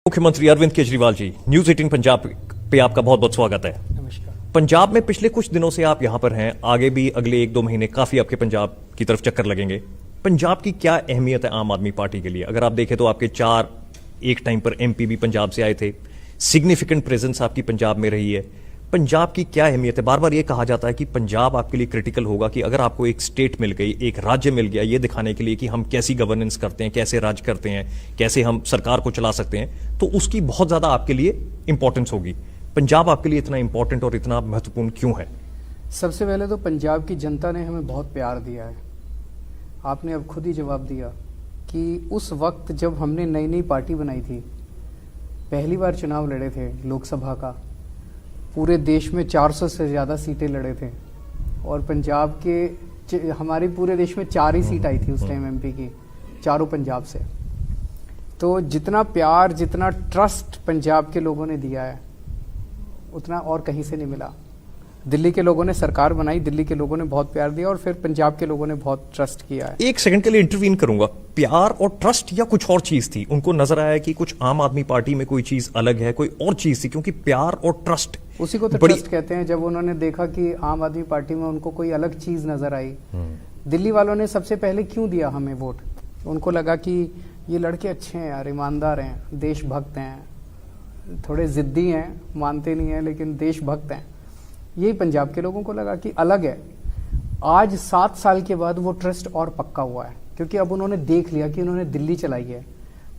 मुख्यमंत्री अरविंद केजरीवाल जी, न्यूज 18 पंजाब पे आपका बहुत बहुत स्वागत है। नमस्कार। पंजाब में पिछले कुछ दिनों से आप यहां पर हैं, आगे भी अगले 1-2 महीने काफी आपके पंजाब की तरफ चक्कर लगेंगे। पंजाब की क्या अहमियत है आम आदमी पार्टी के लिए? अगर आप देखें तो आपके 4 एक टाइम पर एमपी भी पंजाब से आए थे, सिग्निफिकेंट प्रेजेंस आपकी पंजाब में रही है। पंजाब की क्या अहमियत है? बार बार ये कहा जाता है कि पंजाब आपके लिए क्रिटिकल होगा कि अगर आपको एक स्टेट मिल गई, एक राज्य मिल गया, ये दिखाने के लिए कि हम कैसी गवर्नेंस करते हैं, कैसे राज करते हैं, कैसे हम सरकार को चला सकते हैं, तो उसकी बहुत ज्यादा आपके लिए इंपॉर्टेंस होगी। पंजाब आपके लिए इतना इंपॉर्टेंट और इतना महत्वपूर्ण क्यों है? सबसे पहले तो पंजाब की जनता ने हमें बहुत प्यार दिया है। आपने अब खुद ही जवाब दिया कि उस वक्त जब हमने नई नई पार्टी बनाई थी, पहली बार चुनाव लड़े थे लोकसभा का, पूरे देश में 400 से ज़्यादा सीटें लड़े थे और पंजाब के हमारे पूरे देश में 4 ही सीट आई थी उस टाइम एमपी की, चारों पंजाब से। तो जितना प्यार, जितना ट्रस्ट पंजाब के लोगों ने दिया है, उतना और कहीं से नहीं मिला। दिल्ली के लोगों ने सरकार बनाई, दिल्ली के लोगों ने बहुत प्यार दिया और फिर पंजाब के लोगों ने बहुत ट्रस्ट किया है। एक सेकंड के लिए इंटरवीन करूंगा। प्यार और ट्रस्ट या कुछ और चीज थी? उनको नजर आया कि कुछ आम आदमी पार्टी में कोई चीज अलग है, कोई और चीज थी, क्योंकि प्यार और ट्रस्ट उसी को तो ट्रस्ट कहते हैं। जब उन्होंने देखा कि आम आदमी पार्टी में उनको कोई अलग चीज नजर आई। दिल्ली वालों ने सबसे पहले क्यों दिया हमें वोट? उनको लगा कि ये लड़के अच्छे हैं यार, ईमानदार हैं, देशभक्त हैं, थोड़े जिद्दी हैं, मानते नहीं हैं लेकिन देशभक्त हैं। यही पंजाब के लोगों को लगा कि अलग है। आज 7 साल के बाद वो ट्रस्ट और पक्का हुआ है, क्योंकि अब उन्होंने देख लिया कि उन्होंने दिल्ली चलाई है।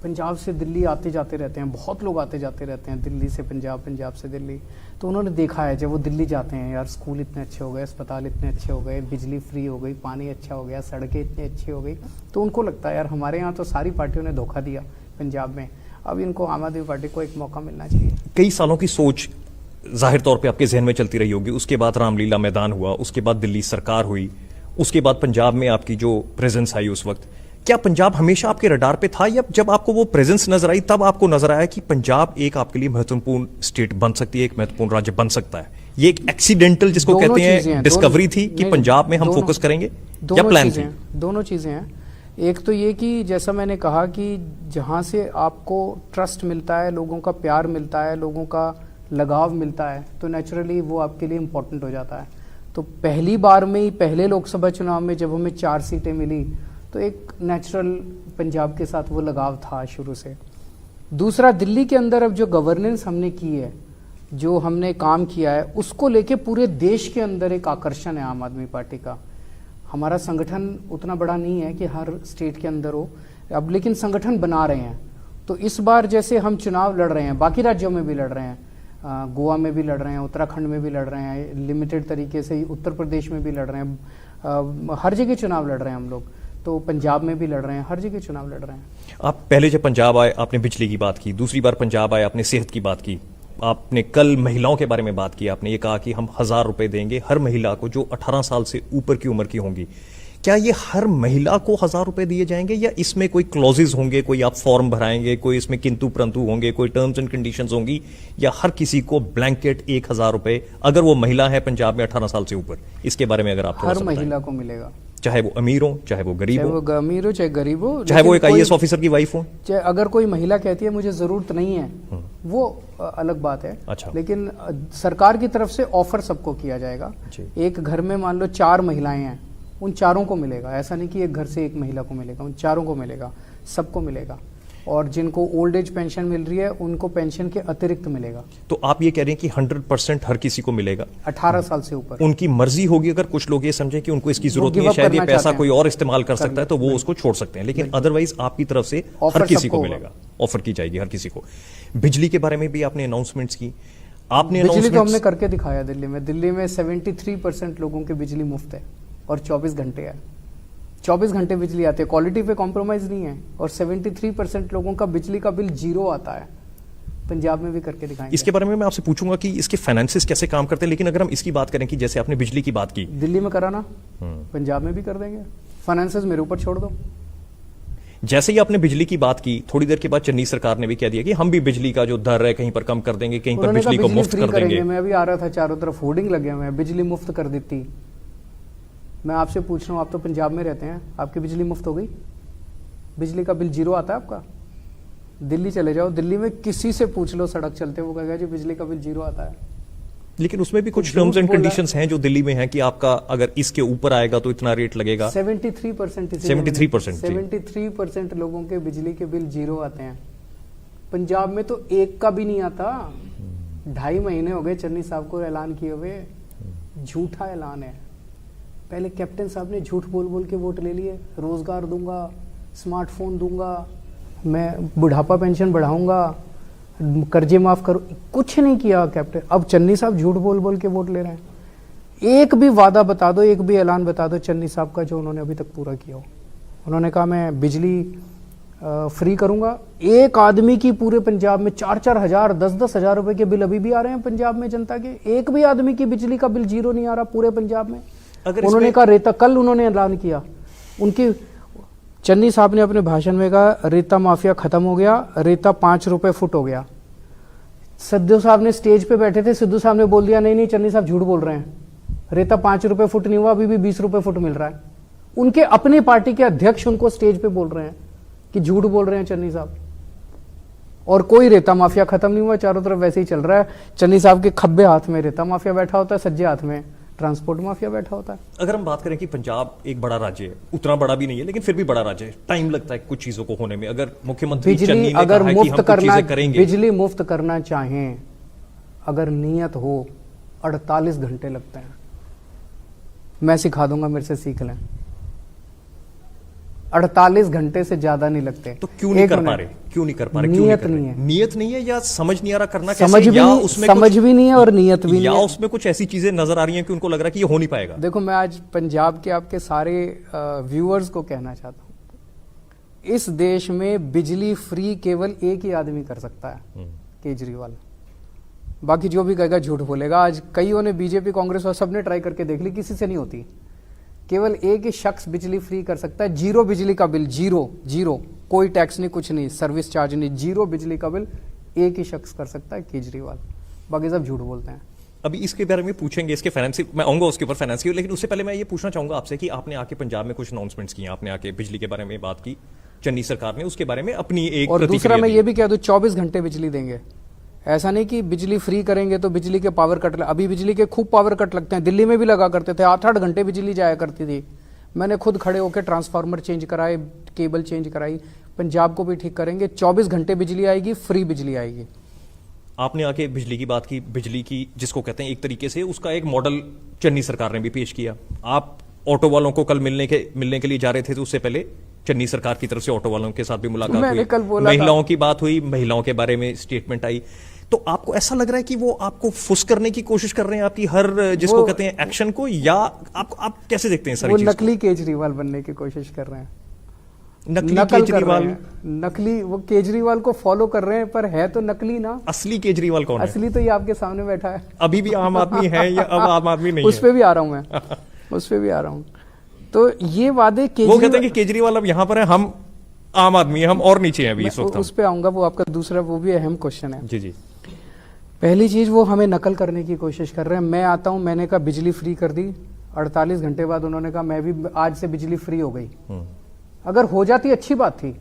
पंजाब से दिल्ली आते जाते रहते हैं, बहुत लोग आते जाते रहते हैं, दिल्ली से पंजाब, पंजाब से दिल्ली। तो उन्होंने देखा है जब वो दिल्ली जाते हैं, यार स्कूल इतने अच्छे हो गए, अस्पताल इतने अच्छे हो गए, बिजली फ्री हो गई, पानी अच्छा हो गया, सड़कें इतनी अच्छी हो गई। तो उनको लगता है यार हमारे यहाँ तो सारी पार्टियों ने धोखा दिया पंजाब में, अब इनको आम आदमी पार्टी को एक मौका मिलना चाहिए। कई सालों की सोच जाहिर तौर पे आपके जहन में चलती रही होगी। उसके बाद रामलीला मैदान हुआ, उसके बाद दिल्ली सरकार हुई, उसके बाद पंजाब में आपकी जो प्रेजेंस आई उस वक्त, क्या पंजाब हमेशा आपके रडार पे था या जब आपको वो प्रेजेंस नजर आई तब आपको नजर आया कि पंजाब एक आपके लिए महत्वपूर्ण स्टेट बन सकती है, एक महत्वपूर्ण राज्य बन सकता है? ये एक एक्सीडेंटल जिसको कहते हैं डिस्कवरी थी कि पंजाब में हम फोकस करेंगे, या प्लान थी? दोनों चीजें हैं। एक तो ये कि जैसा मैंने कहा कि जहां से आपको ट्रस्ट मिलता है, लोगों का प्यार मिलता है, लोगों का लगाव मिलता है, तो नेचुरली वो आपके लिए इम्पोर्टेंट हो जाता है। तो पहली बार में ही, पहले लोकसभा चुनाव में जब हमें 4 सीटें मिली, तो एक नेचुरल पंजाब के साथ वो लगाव था शुरू से। दूसरा, दिल्ली के अंदर अब जो गवर्नेंस हमने की है, जो हमने काम किया है, उसको लेके पूरे देश के अंदर एक आकर्षण है आम आदमी पार्टी का। हमारा संगठन उतना बड़ा नहीं है कि हर स्टेट के अंदर हो अब, लेकिन संगठन बना रहे हैं। तो इस बार जैसे हम चुनाव लड़ रहे हैं, बाकी राज्यों में भी लड़ रहे हैं, गोवा में भी लड़ रहे हैं, उत्तराखंड में भी लड़ रहे हैं, लिमिटेड तरीके से उत्तर प्रदेश में भी लड़ रहे हैं, हर जगह चुनाव लड़ रहे हैं हम लोग। तो पंजाब में भी लड़ रहे हैं, हर जगह चुनाव लड़ रहे हैं। आप पहले जब पंजाब आए आपने बिजली की बात की, दूसरी बार पंजाब आए आपने सेहत की बात की, आपने कल महिलाओं के बारे में बात की, आपने ये कहा कि हम 1000 रुपए देंगे हर महिला को जो 18 साल से ऊपर की उम्र की होंगी। क्या ये हर महिला को 1000 रुपए दिए जाएंगे या इसमें कोई क्लॉजेज होंगे, कोई आप फॉर्म भराएंगे, कोई इसमें किंतु परंतु होंगे, कोई टर्म्स एंड कंडीशंस होंगी, या हर किसी को ब्लैंकेट 1000 रुपए अगर वो महिला है पंजाब में 18 साल से ऊपर? इसके बारे में अगर आप हर महिला को मिलेगा, चाहे वो अमीर हो, चाहे वो गरीब हो, अमीर हो चाहे गरीब हो, चाहे वो एक आईएएस ऑफिसर की वाइफ हो। चाहे अगर कोई महिला कहती है मुझे जरूरत नहीं है, वो अलग बात है। अच्छा। लेकिन सरकार की तरफ से ऑफर सबको किया जाएगा। एक घर में मान लो 4 महिलाएं हैं, उन चारों को मिलेगा। ऐसा नहीं कि एक घर से एक महिला को मिलेगा, उन चारों को मिलेगा, सबको मिलेगा। और जिनको ओल्ड एज पेंशन मिल रही है उनको पेंशन के अतिरिक्त मिलेगा। तो आप ये कह रहे हैं कि 100% हर किसी को मिलेगा 18 साल से ऊपर। उनकी मर्जी होगी, अगर कुछ लोग ये समझें कि उनको इसकी जरूरत नहीं है, शायद ये पैसा कोई और इस्तेमाल कर सकता है, तो वो उसको छोड़ सकते हैं, लेकिन अदरवाइज आपकी तरफ से हर किसी को मिलेगा, ऑफर की जाएगी हर किसी को। बिजली के बारे में भी आपने अनाउंसमेंट्स की। आपने बिजली तो हमने करके दिखाया दिल्ली में 73% लोगों की बिजली मुफ्त है और 24 घंटे है। 24 घंटे बिजली आती है, क्वालिटी पे कॉम्प्रोमाइज नहीं है, और 73% लोगों का बिजली का बिल 0 आता है। पंजाब में भी करके दिखाएंगे। इसके बारे में मैं आपसे पूछूंगा कि इसके फाइनेंसेस कैसे काम करते हैं, लेकिन अगर हम इसकी बात करें कि जैसे आपने बिजली की बात की, दिल्ली में करा ना, पंजाब में भी कर देंगे। फाइनेंसेस मेरे ऊपर छोड़ दो। जैसे ही आपने बिजली की बात की, थोड़ी देर के बाद चन्नी सरकार ने भी कह दिया कि हम भी बिजली का जो दर है कहीं पर कम कर देंगे, कहीं पर बिजली को मुफ्त कर देंगे। मैं अभी आ रहा था, चारों तरफ होर्डिंग लगे हुए हैं, बिजली मुफ्त कर देती। मैं आपसे पूछ रहा हूँ, आप तो पंजाब में रहते हैं, आपकी बिजली मुफ्त हो गई? बिजली का बिल 0 आता है आपका? दिल्ली चले जाओ, दिल्ली में किसी से पूछ लो सड़क चलते, वो कहेगा जी बिजली का बिल 0 आता है। लेकिन उसमें भी कुछ टर्म्स एंड कंडीशंस हैं जो दिल्ली में हैं कि आपका अगर इसके ऊपर आएगा तो इतना रेट लगेगा। 73% 73% लोगों के बिजली के बिल 0 आते हैं। पंजाब में तो एक का भी नहीं आता। 2.5 महीने हो गए चन्नी साहब को ऐलान किए हुए, झूठा ऐलान है। पहले कैप्टन साहब ने झूठ बोल बोल के वोट ले लिए, रोजगार दूंगा, स्मार्टफोन दूंगा, मैं बुढ़ापा पेंशन बढ़ाऊंगा, कर्जे माफ करो, कुछ नहीं किया कैप्टन। अब चन्नी साहब झूठ बोल बोल के वोट ले रहे हैं। एक भी वादा बता दो, एक भी ऐलान बता दो चन्नी साहब का जो उन्होंने अभी तक पूरा किया हो। उन्होंने कहा मैं बिजली फ्री करूंगा। एक आदमी की पूरे पंजाब में 4-4 हजार 10-10 हजार रुपए के बिल अभी भी आ रहे हैं पंजाब में जनता के। एक भी आदमी की बिजली का बिल 0 नहीं आ रहा पूरे पंजाब में। उन्होंने कहा रेता, कल उन्होंने ऐलान किया, उनकी चन्नी साहब ने अपने भाषण में कहा रेता माफिया खत्म हो गया, रेता 5 रुपए फुट हो गया। सिद्धू साहब ने स्टेज पे बैठे थे, सिद्धू साहब ने बोल दिया नहीं नहीं चन्नी साहब झूठ बोल रहे हैं, रेता 5 रुपए फुट नहीं हुआ, अभी भी 20 रुपए फुट मिल रहा है। उनके अपनी पार्टी के अध्यक्ष उनको स्टेज पे बोल रहे हैं कि झूठ बोल रहे हैं चन्नी साहब। और कोई रेता माफिया खत्म नहीं हुआ, चारों तरफ वैसे ही चल रहा है। चन्नी साहब के खब्बे हाथ में रेता माफिया बैठा होता है, सज्जे हाथ में ट्रांसपोर्ट माफिया बैठा होता है। अगर हम बात करें कि पंजाब एक बड़ा राज्य है, उतना बड़ा भी नहीं है लेकिन फिर भी बड़ा राज्य है, टाइम लगता है कुछ चीजों को होने में। अगर मुख्यमंत्री बिजली अगर मुफ्त करना, बिजली मुफ्त करना चाहें, अगर नियत हो, 48 घंटे लगते हैं। मैं सिखा दूंगा, मेरे से सीख लें। 48 घंटे से ज्यादा नहीं लगते। तो क्यों नहीं कर पा रहे? क्यों नहीं कर पा रहे? नियत नहीं है। नियत नहीं है या समझ नहीं आ रहा करना समझ कैसे? भी या नहीं, उसमें समझ भी नहीं है और नियत भी नहीं या है। उसमें कुछ ऐसी चीजें नजर आ रही हैं कि उनको लग रहा है कि ये हो नहीं पाएगा। देखो, मैं आज पंजाब के आपके सारे व्यूअर्स को कहना चाहता हूं, इस देश में बिजली फ्री केवल एक ही आदमी कर सकता है, केजरीवाल। बाकी जो भी कहेगा झूठ बोलेगा। आज कईयों ने, बीजेपी कांग्रेस और सबने ट्राई करके देख ली, किसी से नहीं होती। केवल एक ही शख्स बिजली फ्री कर सकता है, 0 बिजली का बिल, 0 कोई टैक्स नहीं, कुछ नहीं, सर्विस चार्ज नहीं, 0 बिजली का बिल एक ही शख्स कर सकता है, केजरीवाल। बाकी सब झूठ बोलते हैं। अभी इसके बारे में पूछेंगे, इसके फाइनेंस, मैं आऊंगा उसके ऊपर फाइनेंस की, लेकिन उससे पहले मैं ये पूछना चाहूंगा आपसे कि आपने आके पंजाब में कुछ अनाउंसमेंट्स किए, आपने आके बिजली के बारे में बात की, चन्नी सरकार ने उसके बारे में अपनी एक और दूसरा मैं ये भी कह दूं, 24 घंटे बिजली देंगे। ऐसा नहीं कि बिजली फ्री करेंगे तो बिजली के पावर कट, अभी बिजली के खूब पावर कट लगते हैं, दिल्ली में भी लगा करते थे, 8-8 घंटे बिजली जाया करती थी। मैंने खुद खड़े होकर ट्रांसफार्मर चेंज कराए, केबल चेंज कराई। पंजाब को भी ठीक करेंगे, 24 घंटे बिजली आएगी, फ्री बिजली आएगी। आपने आके बिजली की बात की, बिजली की जिसको कहते हैं एक तरीके से उसका एक मॉडल चन्नी सरकार ने भी पेश किया। आप ऑटो वालों को कल मिलने के लिए जा रहे थे, तो उससे पहले चन्नी सरकार की तरफ से ऑटो वालों के साथ भी मुलाकात हुई, कल बोला महिलाओं की बात हुई, महिलाओं के बारे में स्टेटमेंट आई। तो आपको ऐसा लग रहा है कि वो आपको फुस करने की कोशिश कर रहे हैं आपकी हर जिसको कहते हैं एक्शन को, या आप कैसे देखते हैं सारी चीज? वो नकली केजरीवाल बनने की कोशिश कर रहे हैं, नकली केजरीवाल, नकली, वो केजरीवाल को फॉलो कर रहे हैं पर है तो नकली ना। असली केजरीवाल कौन है? असली तो ये आपके सामने बैठा है। अभी भी आम आदमी है या अब आम आदमी नहीं है? उस पे भी आ रहा हूं मैं, उस पे भी आ रहा हूं। तो ये वादे वो कहते हैं कि केजरीवाल अब यहां पर है, हम आम आदमी है, हम और नीचे हैं अभी इस वक्त। उस पे आऊंगा, वो आपका दूसरा, वो भी अहम क्वेश्चन है। जी जी। पहली चीज, वो हमें नकल करने की कोशिश कर रहे हैं। मैं आता हूं, मैंने कहा बिजली फ्री कर दी, 48 घंटे बाद उन्होंने कहा मैं भी आज से बिजली फ्री हो गई। अगर हो जाती अच्छी बात थी।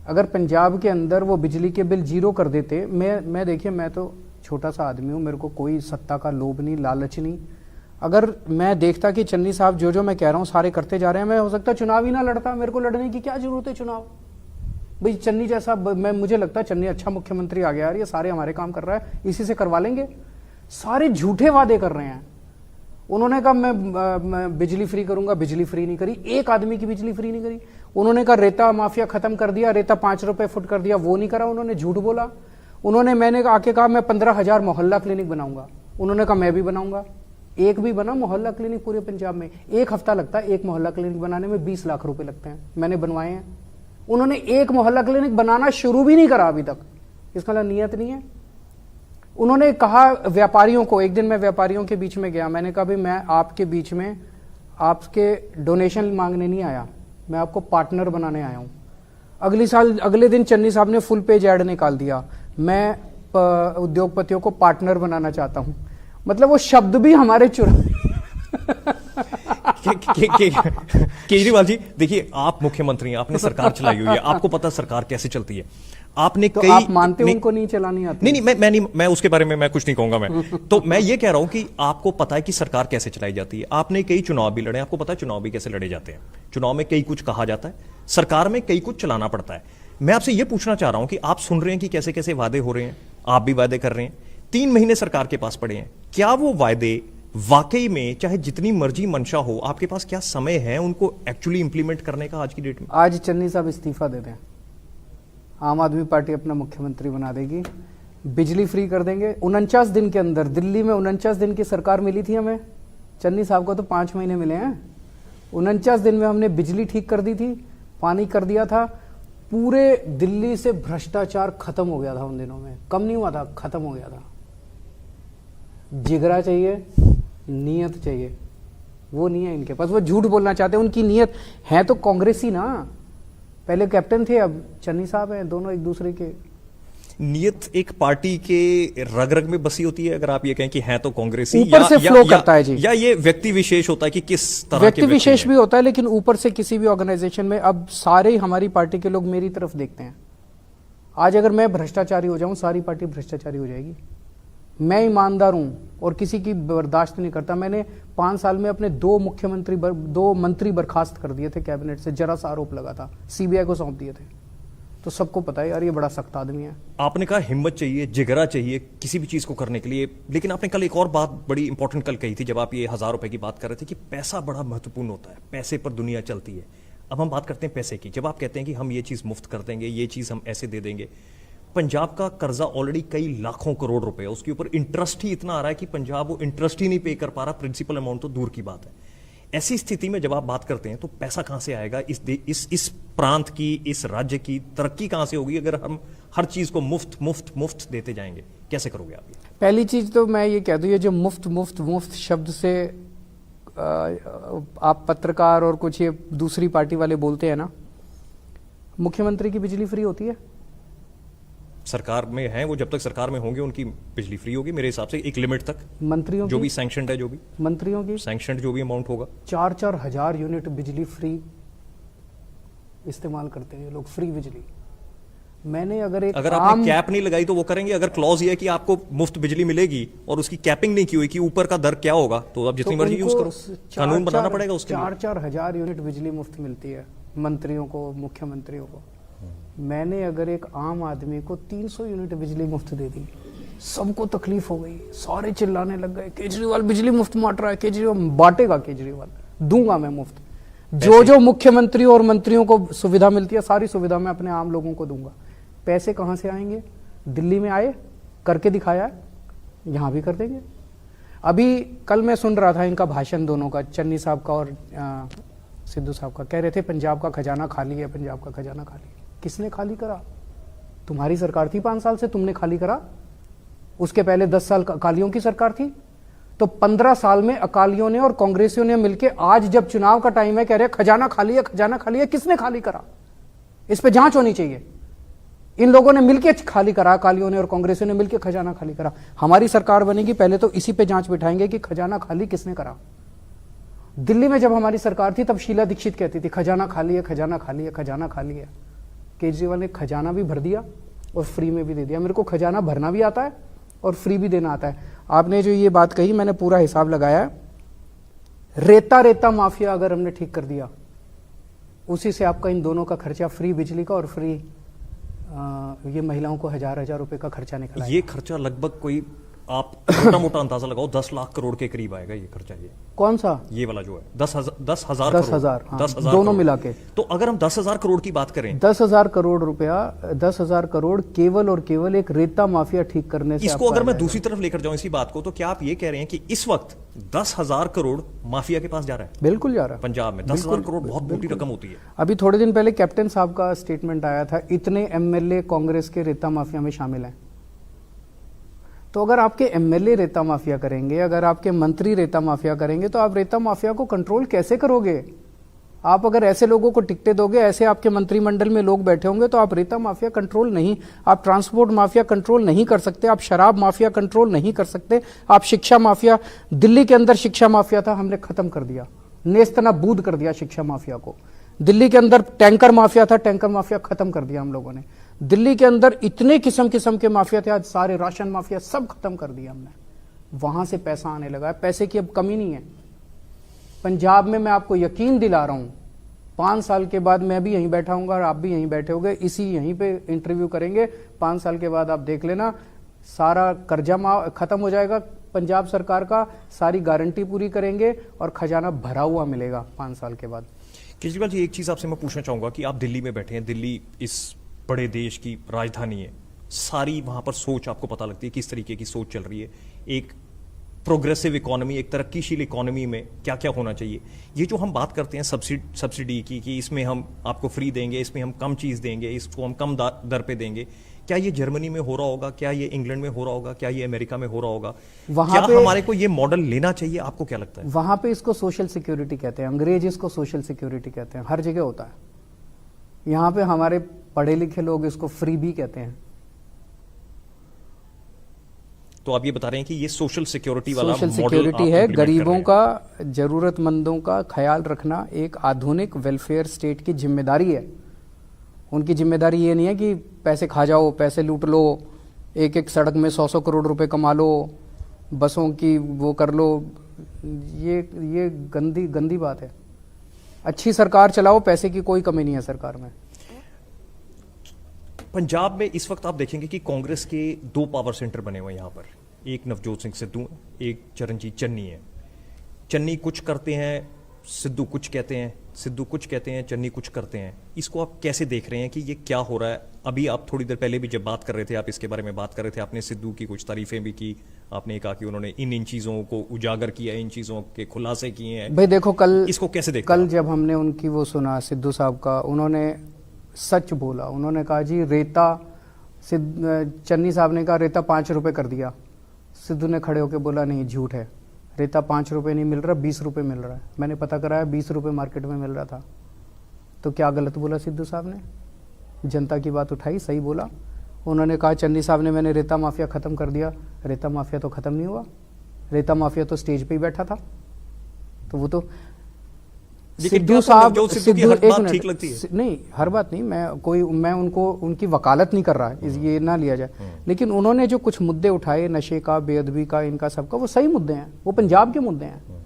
अगर पंजाब के अंदर वो बिजली के बिल 0 कर देते, मैं देखिए, मैं तो छोटा सा आदमी हूं, मेरे को कोई सत्ता का लोभ नहीं, लालच नहीं। अगर मैं देखता कि चन्नी साहब जो मैं कह रहा हूं सारे करते जा रहे हैं, मैं हो सकता चुनाव ही ना लड़ता। मेरे को लड़ने की क्या जरूरत है चुनाव? भाई चन्नी जैसा, मुझे लगता है चन्नी अच्छा मुख्यमंत्री आ गया यार, ये सारे हमारे काम कर रहा है, इसी से करवा लेंगे। सारे झूठे वादे कर रहे हैं। उन्होंने कहा मैं बिजली फ्री करूंगा, बिजली फ्री नहीं करी, एक आदमी की बिजली फ्री नहीं करी। उन्होंने कहा रेता माफिया खत्म कर दिया, रेता 5 रुपए फुट कर दिया, वो नहीं करा, उन्होंने झूठ बोला। मैंने आके कहा मैं 15,000 मोहल्ला क्लिनिक बनाऊंगा, उन्होंने कहा मैं भी बनाऊंगा। एक भी बना मोहल्ला क्लिनिक पूरे पंजाब में? 1 हफ्ता लगता है एक मोहल्ला क्लिनिक बनाने में, 20 लाख रुपए लगते हैं, मैंने बनवाए हैं। उन्होंने एक मोहल्ला क्लिनिक बनाना शुरू भी नहीं करा अभी तक, इसका मतलब नियत नहीं है। उन्होंने कहा व्यापारियों को, एक दिन मैं व्यापारियों के बीच में गया, मैंने कहा भाई मैं आपके बीच में आपके डोनेशन मांगने नहीं आया, मैं आपको पार्टनर बनाने आया हूं। अगले दिन चन्नी साहब ने फुल पेज ऐड निकाल दिया, मैं उद्योगपतियों को पार्टनर बनाना चाहता हूं। मतलब वो शब्द भी हमारे केजरीवाल जी देखिए, आप मुख्यमंत्री हैं, आपने सरकार चलाई हुई है, आपको पता है सरकार कैसे चलती है। आपने तो कई आप मानते हो उनको नहीं चलानी आती? मैं उसके बारे में मैं कुछ नहीं कहूंगा मैं। तो मैं ये कह रहा हूं कि आपको पता है कि सरकार कैसे चलाई जाती है। आपने कई चुनाव भी लड़े, आपको पता है चुनाव भी कैसे लड़े जाते हैं। चुनाव में कई कुछ कहा जाता है, सरकार में कई कुछ चलाना पड़ता है। मैं आपसे यह पूछना चाह रहा हूं कि आप सुन रहे हैं कि कैसे कैसे वादे हो रहे हैं, आप भी वादे कर रहे हैं, 3 महीने सरकार के पास पड़े हैं। क्या वो वादे वाकई में, चाहे जितनी मर्जी मंशा हो, आपके पास क्या समय है उनको एक्चुअली इंप्लीमेंट करने का आज की डेट में? आज चन्नी साहब इस्तीफा दे दें, आम आदमी पार्टी अपना मुख्यमंत्री बना देगी, बिजली फ्री कर देंगे 49 दिन के अंदर। दिल्ली में 49 दिन की सरकार मिली थी हमें, चन्नी साहब को तो 5 महीने मिले हैं। 49 दिन में हमने बिजली ठीक कर दी थी, पानी कर दिया था, पूरे दिल्ली से भ्रष्टाचार खत्म हो गया था उन दिनों में, कम नहीं हुआ था, खत्म हो गया था। जिगरा चाहिए, नीयत चाहिए, वो नहीं है इनके पास। वो झूठ बोलना चाहते हैं, उनकी नीयत है तो कांग्रेसी ना, पहले कैप्टन थे अब चन्नी साहब हैं, दोनों एक दूसरे के। नीयत एक पार्टी के रग रग में बसी होती है, अगर आप ये कहें कि है तो कांग्रेसी, ऊपर से फ्लो करता है जी, या ये व्यक्ति विशेष होता है कि किस तरह व्यक्ति के विशेष भी होता है, लेकिन ऊपर से किसी भी ऑर्गेनाइजेशन में अब सारे ही हमारी पार्टी के लोग मेरी तरफ देखते हैं। आज अगर मैं भ्रष्टाचारी हो जाऊं, सारी पार्टी भ्रष्टाचारी हो जाएगी। मैं ईमानदार हूं और किसी की बर्दाश्त नहीं करता। मैंने 5 साल में अपने 2 मंत्री बर्खास्त कर दिए थे कैबिनेट से, जरा सा आरोप लगा था, सीबीआई को सौंप दिए थे। तो सबको पता है यार ये बड़ा सख्त आदमी है। आपने कहा हिम्मत चाहिए, जिगरा चाहिए किसी भी चीज को करने के लिए, लेकिन आपने कल एक और बात बड़ी इंपॉर्टेंट कल कही थी, जब आप ये 1000 रुपए की बात कर रहे थे कि पैसा बड़ा महत्वपूर्ण होता है, पैसे पर दुनिया चलती है। अब हम बात करते हैं पैसे की। जब आप कहते हैं कि हम ये चीज मुफ्त कर देंगे, ये चीज हम ऐसे दे देंगे, पंजाब का कर्जा ऑलरेडी कई लाखों करोड़ रुपए है, उसके ऊपर इंटरेस्ट ही इतना आ रहा है कि पंजाब वो इंटरेस्ट ही नहीं पे कर पा रहा, प्रिंसिपल अमाउंट तो दूर की बात है। ऐसी स्थिति में जब आप बात करते हैं तो पैसा कहां से आएगा? इस प्रांत की, इस राज्य की तरक्की कहां से होगी अगर हम हर चीज को मुफ्त मुफ्त मुफ्त देते जाएंगे? कैसे करोगे आप ये? पहली चीज तो मैं ये कह दूं, ये जो मुफ्त मुफ्त मुफ्त शब्द से आप पत्रकार और कुछ ये दूसरी पार्टी वाले बोलते हैं ना, मुख्यमंत्री की बिजली फ्री होती है। सरकार में हैं वो, जब तक सरकार में होंगे उनकी बिजली फ्री होगी मेरे हिसाब से एक लिमिट तक। मंत्रियों जो की, भी सैंक्शनड है, जो भी मंत्रियों की सैंक्शनड जो भी अमाउंट होगा, 4-4 हजार यूनिट बिजली फ्री इस्तेमाल करते हैं लोग, फ्री बिजली। मैंने अगर आपने कैप नहीं लगाई तो वो करेंगे। अगर क्लॉज ये है कि आपको मुफ्त बिजली मिलेगी और उसकी कैपिंग नहीं की हुई कि ऊपर का दर क्या होगा, तो आप जितनी मर्जी यूज करो, कानून बनाना पड़ेगा उसके लिए। 4-4 हजार यूनिट बिजली मुफ्त मिलती है मंत्रियों को, मुख्यमंत्रियों को। मैंने अगर एक आम आदमी को 300 यूनिट बिजली मुफ्त दे दी, सबको तकलीफ हो गई, सारे चिल्लाने लग गए केजरीवाल बिजली मुफ्त बांट रहा है, केजरीवाल बांटेगा, केजरीवाल दूंगा मैं मुफ्त। जो मुख्यमंत्री और मंत्रियों को सुविधा मिलती है, सारी सुविधा मैं अपने आम लोगों को दूंगा। पैसे कहां से आएंगे? दिल्ली में आए, करके दिखाया, यहां भी कर देंगे। अभी कल मैं सुन रहा था इनका भाषण, दोनों का, चन्नी साहब का और सिद्धू साहब का। कह रहे थे पंजाब का खजाना खाली है, पंजाब का खजाना खाली है। किसने खाली करा? तुम्हारी सरकार थी 5 साल से, तुमने खाली करा। उसके पहले 10 साल अकालियों की सरकार थी। तो 15 साल में अकालियों ने और कांग्रेसियों ने मिलकर, आज जब चुनाव का टाइम है, कह रहे खजाना खाली है, खजाना खाली है। किसने खाली करा? इस पे जांच होनी चाहिए। इन लोगों ने मिलकर खाली करा, अकालियों ने और कांग्रेसियों ने मिलकर खजाना खाली करा। हमारी सरकार बनेगी, पहले तो इसी पे जांच बिठाएंगे कि खजाना खाली किसने करा। दिल्ली में जब हमारी सरकार थी तब शीला दीक्षित कहती थी खजाना खाली है, खजाना खाली है, खजाना खाली है। केजरीवाल ने खजाना भी भर दिया और फ्री में भी दे दिया। मेरे को खजाना भरना भी आता है और फ्री भी देना आता है। आपने जो ये बात कही, मैंने पूरा हिसाब लगाया है। रेता माफिया अगर हमने ठीक कर दिया, उसी से आपका इन दोनों का खर्चा, फ्री बिजली का और फ्री ये महिलाओं को 1000-1000 रुपए का खर्चा निकला। ये खर्चा लगभग कोई, आप छोटा मोटा अंदाजा लगाओ, 10 लाख करोड़ के करीब आएगा ये खर्चा। ये कौन सा? ये वाला जो है 10,000 दोनों मिला के। तो अगर हम 10,000 करोड़ की बात करें, 10,000 करोड़ रुपया, 10,000 करोड़ केवल और केवल एक रेता माफिया ठीक करने से। इसको अगर मैं दूसरी तरफ लेकर जाऊं इसी बात को, तो क्या आप ये कह रहे हैं कि इस वक्त 10,000 करोड़ माफिया के पास जा रहा है? बिल्कुल जा रहा है। पंजाब में 10,000 करोड़ बहुत मोटी रकम होती है। अभी थोड़े दिन पहले कैप्टन साहब का स्टेटमेंट आया था, इतने एमएलए कांग्रेस के रेता माफिया में शामिल हैं। तो अगर आपके एमएलए रेता माफिया करेंगे, अगर आपके मंत्री रेता माफिया करेंगे, तो आप रेता माफिया को कंट्रोल कैसे करोगे? आप अगर ऐसे लोगों को टिकटें दोगे, ऐसे आपके मंत्रिमंडल में लोग बैठे होंगे, तो आप रेता माफिया कंट्रोल नहीं, आप ट्रांसपोर्ट माफिया कंट्रोल नहीं कर सकते, आप शराब माफिया कंट्रोल नहीं कर सकते, आप शिक्षा माफिया, दिल्ली के अंदर शिक्षा माफिया था, हमने खत्म कर दिया। नेस्तनाबूद कर दिया शिक्षा माफिया को। दिल्ली के अंदर टैंकर माफिया था, टैंकर माफिया खत्म कर दिया हम लोगों ने। दिल्ली के अंदर इतने किस्म किस्म के माफिया थे, आज सारे राशन माफिया सब खत्म कर दिया हमने। वहां से पैसा आने लगा है, पैसे की अब कमी नहीं है। पंजाब में मैं आपको यकीन दिला रहा हूं, 5 साल के बाद मैं भी यहीं बैठा हूंगा और आप भी यहीं बैठे होंगे, इसी यहीं पे इंटरव्यू करेंगे। 5 साल के बाद आप देख लेना, सारा कर्जा खत्म हो जाएगा पंजाब सरकार का, सारी गारंटी पूरी करेंगे और खजाना भरा हुआ मिलेगा 5 साल के बाद। केजरीवाल जी, एक चीज आपसे मैं पूछना चाहूंगा कि आप दिल्ली में बैठे हैं, दिल्ली इस बड़े देश की राजधानी है, सारी वहां पर सोच आपको पता लगती है किस तरीके की सोच चल रही है। एक प्रोग्रेसिव इकोनॉमी, एक तरक्कीशील इकोनॉमी में क्या क्या होना चाहिए। ये जो हम बात करते हैं सब्सिडी की कि इसमें हम आपको फ्री देंगे, इसमें हम कम चीज देंगे, इसको हम कम दर पे देंगे, क्या ये जर्मनी में हो रहा होगा, क्या ये इंग्लैंड में हो रहा होगा, क्या ये अमेरिका में हो रहा होगा? वहां क्या हमारे को ये मॉडल लेना चाहिए? आपको क्या लगता है? वहां पे इसको सोशल सिक्योरिटी कहते हैं, अंग्रेज इसको सोशल सिक्योरिटी कहते हैं, हर जगह होता है। यहां पे हमारे पढ़े लिखे लोग इसको फ्री भी कहते हैं। तो आप ये बता रहे हैं कि ये सोशल सिक्योरिटी वाला सोशल मॉडल सिक्योरिटी आप है, implement कर रहे गरीबों हैं। का, जरूरतमंदों का ख्याल रखना एक आधुनिक वेलफेयर स्टेट की जिम्मेदारी है। उनकी जिम्मेदारी ये नहीं है कि पैसे खा जाओ, पैसे लूट लो, एक एक सड़क में 100-100 करोड़ रुपए कमा लो, बसों की वो कर लो। ये गंदी गंदी बात है। अच्छी सरकार चलाओ, पैसे की कोई कमी नहीं है सरकार में। पंजाब में इस वक्त आप देखेंगे कि कांग्रेस के 2 पावर सेंटर बने हुए हैं यहां पर। एक नवजोत सिंह सिद्धू है, एक चरणजीत चन्नी है। चन्नी कुछ करते हैं, सिद्धू कुछ कहते हैं, सिद्धू कुछ कहते हैं, चन्नी कुछ करते हैं। इसको आप कैसे देख रहे हैं कि ये क्या हो रहा है? अभी आप थोड़ी देर पहले भी जब बात कर रहे थे, आप इसके बारे में बात कर रहे थे, आपने सिद्धू की कुछ तारीफें भी की, आपने कहा कि उन्होंने इन चीजों को उजागर किया, इन चीजों के खुलासे किए हैं। भाई देखो, कल इसको कैसे देखते कल हैं? जब हमने उनकी वो सुना सिद्धू साहब का, उन्होंने सच बोला। उन्होंने कहा जी रेता, चन्नी साहब ने कहा रेता 5 रुपए कर दिया। सिद्धू ने खड़े होकर बोला नहीं, झूठ है, रेता 5 रुपए नहीं मिल रहा, 20 रुपए मिल रहा है। मैंने पता कराया, 20 रुपए मार्केट में मिल रहा था। तो क्या गलत बोला सिद्धू साहब ने? जनता की बात उठाई, सही बोला। उन्होंने कहा चन्नी साहब ने, मैंने रेता माफिया खत्म कर दिया। रेता माफिया तो खत्म नहीं हुआ, रेता माफिया तो स्टेज पे ही बैठा था। तो वो तो सिद्धू साहब, सिद्धू एक मिनट, ठीक लगती है? नहीं, हर बात नहीं, मैं उनको उनकी वकालत नहीं कर रहा है, ये ना लिया जाए। लेकिन उन्होंने जो कुछ मुद्दे उठाए, नशे का, बेअदबी का, इनका सबका, वो सही मुद्दे हैं, वो पंजाब के मुद्दे हैं।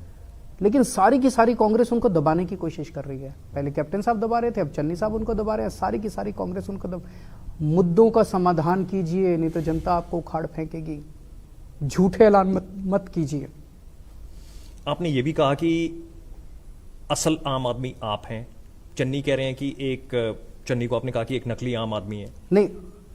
लेकिन सारी की सारी कांग्रेस उनको दबाने की कोशिश कर रही है। पहले कैप्टन साहब दबा रहे थे, अब चन्नी साहब उनको दबा रहे हैं। सारी की सारी कांग्रेस उनको मुद्दों का समाधान कीजिए, नहीं तो जनता आपको उखाड़ फेंकेगी। झूठे ऐलान मत कीजिए। आपने ये भी कहा कि असल आम आदमी आप हैं। चन्नी कह रहे हैं कि चन्नी को आपने कहा कि एक नकली आम आदमी है। नहीं,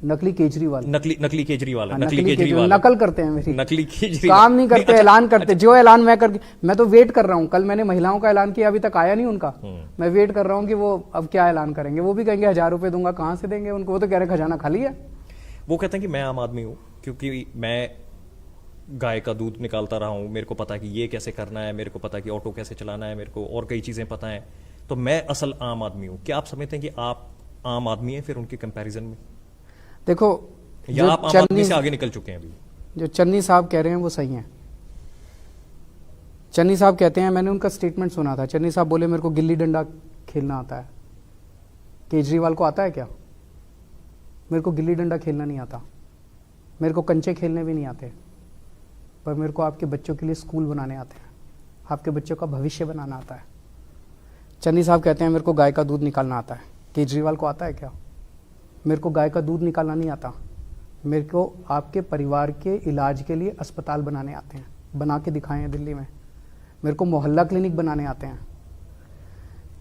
नकली केजरीवाल, नकली केजरीवाल है। नकली केजरीवाल नकल करते हैं मेरी, नकली केजरीवाल काम नहीं करते, ऐलान करते। जो ऐलान मैं तो वेट कर रहा हूं। कल मैंने महिलाओं का ऐलान किया, अभी तक आया नहीं उनका। मैं वेट कर रहा हूं कि वो अब क्या ऐलान करेंगे। वो भी कहेंगे 1000 रुपए दूंगा, कहां से देंगे उनको? वो तो कह रहे खजाना खाली है। वो कहते हैं कि मैं आम आदमी हूं क्योंकि मैं गाय का दूध निकालता रहा हूं, मेरे को पता है कि ये कैसे करना है, मेरे को पता है कि ऑटो कैसे चलाना है, मेरे को और कई चीजें पता है, तो मैं असल आम आदमी हूं। क्या आप समझते हैं कि आप आम आदमी हैं फिर उनके कंपैरिजन में? देखो, या आप आम आदमी से आगे निकल चुके हैं अभी? जो चन्नी साहब कह रहे हैं वो सही है। चन्नी साहब कहते हैं, मैंने उनका स्टेटमेंट सुना था। चन्नी साहब बोले मेरे को गिल्ली डंडा खेलना आता है। केजरीवाल को आता है क्या? मेरे को गिल्ली डंडा खेलना नहीं आता, मेरे को कंचे खेलने भी नहीं आते, पर मेरे को आपके बच्चों के लिए स्कूल बनाने आते हैं, आपके बच्चों का भविष्य बनाना आता है। चन्नी साहब कहते हैं मेरे को गाय का दूध निकालना आता है। केजरीवाल को आता है क्या? मेरे को गाय का दूध निकालना नहीं आता, मेरे को आपके परिवार के इलाज के लिए अस्पताल बनाने आते हैं, बना के दिखाए हैं दिल्ली में। मेरे को मोहल्ला क्लिनिक बनाने आते हैं।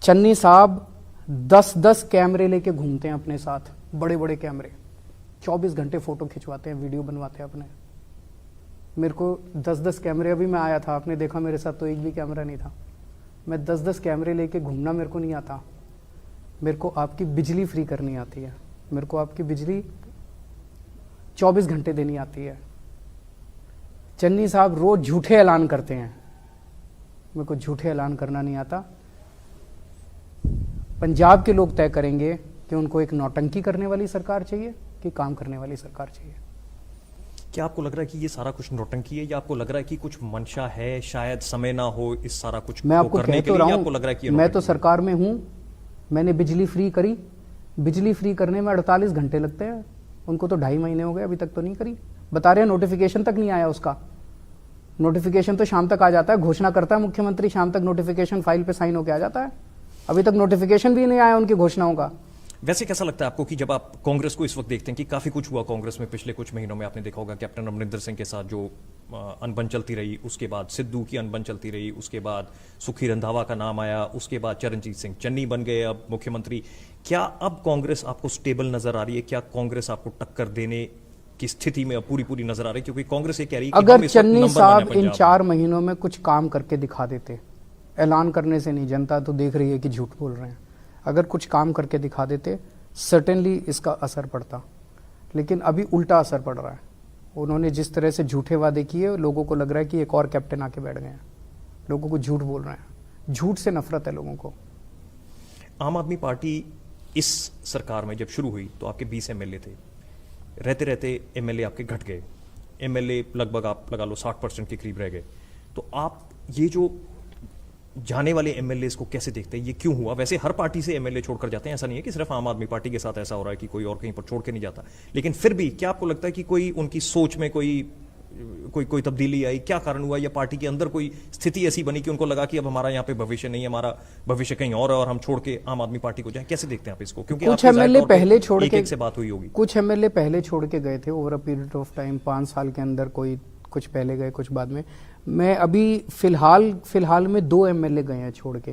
चन्नी साहब 10-10 कैमरे लेके घूमते हैं अपने साथ, बड़े बड़े कैमरे, 24 घंटे फोटो खिंचवाते हैं, वीडियो बनवाते हैं अपने। मेरे को 10-10 कैमरे, अभी मैं आया था, आपने देखा मेरे साथ तो एक भी कैमरा नहीं था। मैं 10-10 कैमरे लेके घूमना मेरे को नहीं आता। मेरे को आपकी बिजली फ्री करनी आती है, मेरे को आपकी बिजली 24 घंटे देनी आती है। चन्नी साहब रोज झूठे ऐलान करते हैं, मेरे को झूठे ऐलान करना नहीं आता। पंजाब के लोग तय करेंगे कि उनको एक नौटंकी करने वाली सरकार चाहिए कि काम करने वाली सरकार चाहिए। क्या आपको लग रहा है कि ये सारा कुछ नौटंकी है, या आपको लग रहा है कि कुछ मंशा है, शायद समय ना हो इस सारा कुछ मैं को आपको करने कह के तो लिए, रहा या हूं, आपको लग रहा है कि ये मैं तो नौटंकी है? सरकार में हूं, मैंने बिजली फ्री करी, बिजली फ्री करने में 48 घंटे लगते हैं, उनको तो 2.5 महीने हो गए, अभी तक तो नहीं करी। बता रहे हैं नोटिफिकेशन तक नहीं आया उसका। नोटिफिकेशन तो शाम तक आ जाता है, घोषणा करता है मुख्यमंत्री, शाम तक नोटिफिकेशन फाइल पे साइन होके आ जाता है। अभी तक नोटिफिकेशन भी नहीं आया उनकी घोषणाओं का। वैसे कैसा लगता है आपको कि जब आप कांग्रेस को इस वक्त देखते हैं कि काफी कुछ हुआ कांग्रेस में पिछले कुछ महीनों में, आपने देखा होगा कैप्टन अमरिंदर सिंह के साथ जो अनबन चलती रही, उसके बाद सिद्धू की अनबन चलती रही, उसके बाद सुखी रंधावा का नाम आया, उसके बाद चरणजीत सिंह चन्नी बन गए अब मुख्यमंत्री। क्या अब कांग्रेस आपको स्टेबल नजर आ रही है? क्या कांग्रेस आपको टक्कर देने की स्थिति में अब पूरी पूरी नजर आ रही है? क्योंकि कांग्रेस ये कह रही है कि हम अगर इस वक्त चन्नी नंबर 1 साहब है इन पंजाब 4 महीनों में कुछ काम करके दिखा देते, ऐलान करने से नहीं, जनता तो देख रही है कि झूठ बोल रहे हैं, अगर कुछ काम करके दिखा देते सर्टेनली इसका असर पड़ता। लेकिन अभी उल्टा असर पड़ रहा है। उन्होंने जिस तरह से झूठे वादे किए, लोगों को लग रहा है कि एक और कैप्टन आके बैठ गए हैं, लोगों को झूठ बोल रहे हैं, झूठ से नफरत है लोगों को। आम आदमी पार्टी इस सरकार में जब शुरू हुई तो आपके 20 एमएलए थे, रहते रहते एमएलए आपके घट गए, एमएलए लगभग आप लगा लो 60% के करीब रह गए। तो आप ये जो जाने वाले एमएलए को कैसे देखते हैं? ये क्यों हुआ? वैसे हर पार्टी से एमएलए छोड़कर जाते हैं, ऐसा नहीं है कि सिर्फ आम आदमी पार्टी के साथ ऐसा हो रहा है कि कोई और कहीं पर छोड़ के नहीं जाता, लेकिन फिर भी क्या आपको लगता है कि कोई उनकी सोच में कोई तब्दीली आई? क्या कारण हुआ? या पार्टी के अंदर कोई स्थिति ऐसी बनी कि उनको लगा कि अब हमारा यहाँ पे भविष्य नहीं है, हमारा भविष्य कहीं और है और हम छोड़ के आम आदमी पार्टी को जाएं? कैसे देखते हैं आप इसको? क्योंकि कुछ आपकी जाहिर एमएलए तौर पे पहले छोड़ के, एक से बात हुई होगी। कुछ एमएलए पहले छोड़ के गए थे over a period of time, 5 साल के अंदर, कोई कुछ पहले गए कुछ बाद में। मैं अभी फिलहाल में 2 एमएलए गए हैं छोड़ के,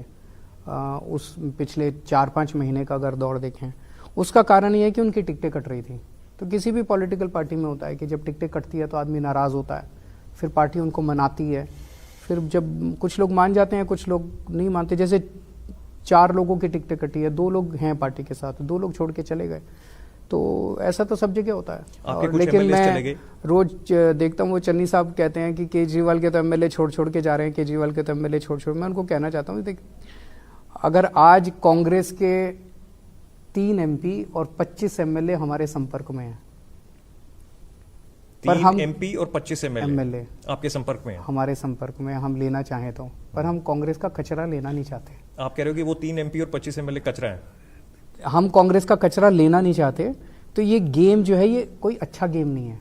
उस पिछले 4-5 महीने का अगर दौर देखें। उसका कारण ये है कि उनकी टिकटें कट रही थी। तो किसी भी पॉलिटिकल पार्टी में होता है कि जब टिकटें कटती है तो आदमी नाराज होता है, फिर पार्टी उनको मनाती है, फिर जब कुछ लोग मान जाते हैं कुछ लोग नहीं मानते। जैसे 4 लोगों की टिकटें कटी है, 2 लोग हैं पार्टी के साथ, 2 लोग छोड़ के चले गए। तो ऐसा तो सब जगह होता है। और लेकिन मैं रोज देखता हूँ वो चन्नी साहब कहते हैं कि केजरीवाल के तो एमएलए छोड़ के जा रहे हैं, केजरीवाल के तो एमएलए छोड़। मैं उनको कहना चाहता हूँ, देख, अगर आज कांग्रेस के 3 एमपी और 25 एमएलए हमारे संपर्क में हैं, 3 एमपी और 25 एमएलए आपके संपर्क में है, हमारे संपर्क में, हम लेना चाहें तो, पर हम कांग्रेस का कचरा लेना नहीं चाहते। आप कह रहे हो कि वो 3 एमपी और 25 एमएलए कचरा है? हम कांग्रेस का कचरा लेना नहीं चाहते। तो ये गेम जो है ये कोई अच्छा गेम नहीं है,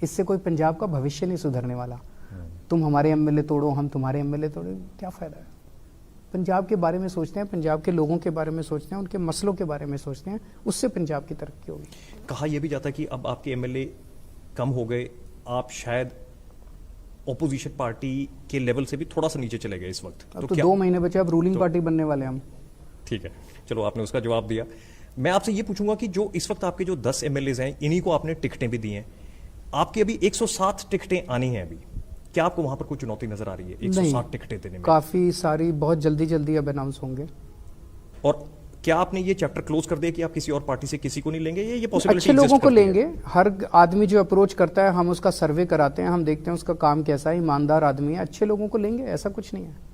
इससे कोई पंजाब का भविष्य नहीं सुधरने वाला। तुम हमारे एमएलए तोड़ो, हम तुम्हारे एमएलए तोड़ो, क्या फायदा है? पंजाब के बारे में सोचते हैं, पंजाब के लोगों के बारे में सोचते हैं, उनके मसलों के बारे में सोचते हैं, उससे पंजाब की तरक्की होगी। कहा यह भी जाता है कि अब आपके एमएलए कम हो गए, आप शायद ओपोजिशन पार्टी के लेवल से भी थोड़ा सा नीचे चले गए इस वक्त। अब तो 2 महीने बचे, अब रूलिंग पार्टी बनने वाले हम। ठीक है, चलो आपने उसका जवाब दिया। मैं आपसे ये पूछूंगा कि जो इस वक्त आपके जो 10 एमएलए हैं, इन्हीं को आपने टिकटें भी दी हैं, आपकी अभी 107 टिकटें आनी हैं अभी, क्या आपको वहां पर कोई चुनौती नजर आ रही है 107 टिकटें देने में? काफी सारी, बहुत जल्दी अब अनाउंस होंगे। और क्या आपने ये चैप्टर क्लोज कर दिया कि आप किसी और पार्टी से किसी को नहीं लेंगे? ये पॉसिबिलिटी अच्छे लोगों को लेंगे। हर आदमी जो अप्रोच करता है, हम उसका सर्वे कराते हैं, हम देखते हैं उसका काम कैसा है, ईमानदार आदमी है, अच्छे लोगों को लेंगे, ऐसा कुछ नहीं है।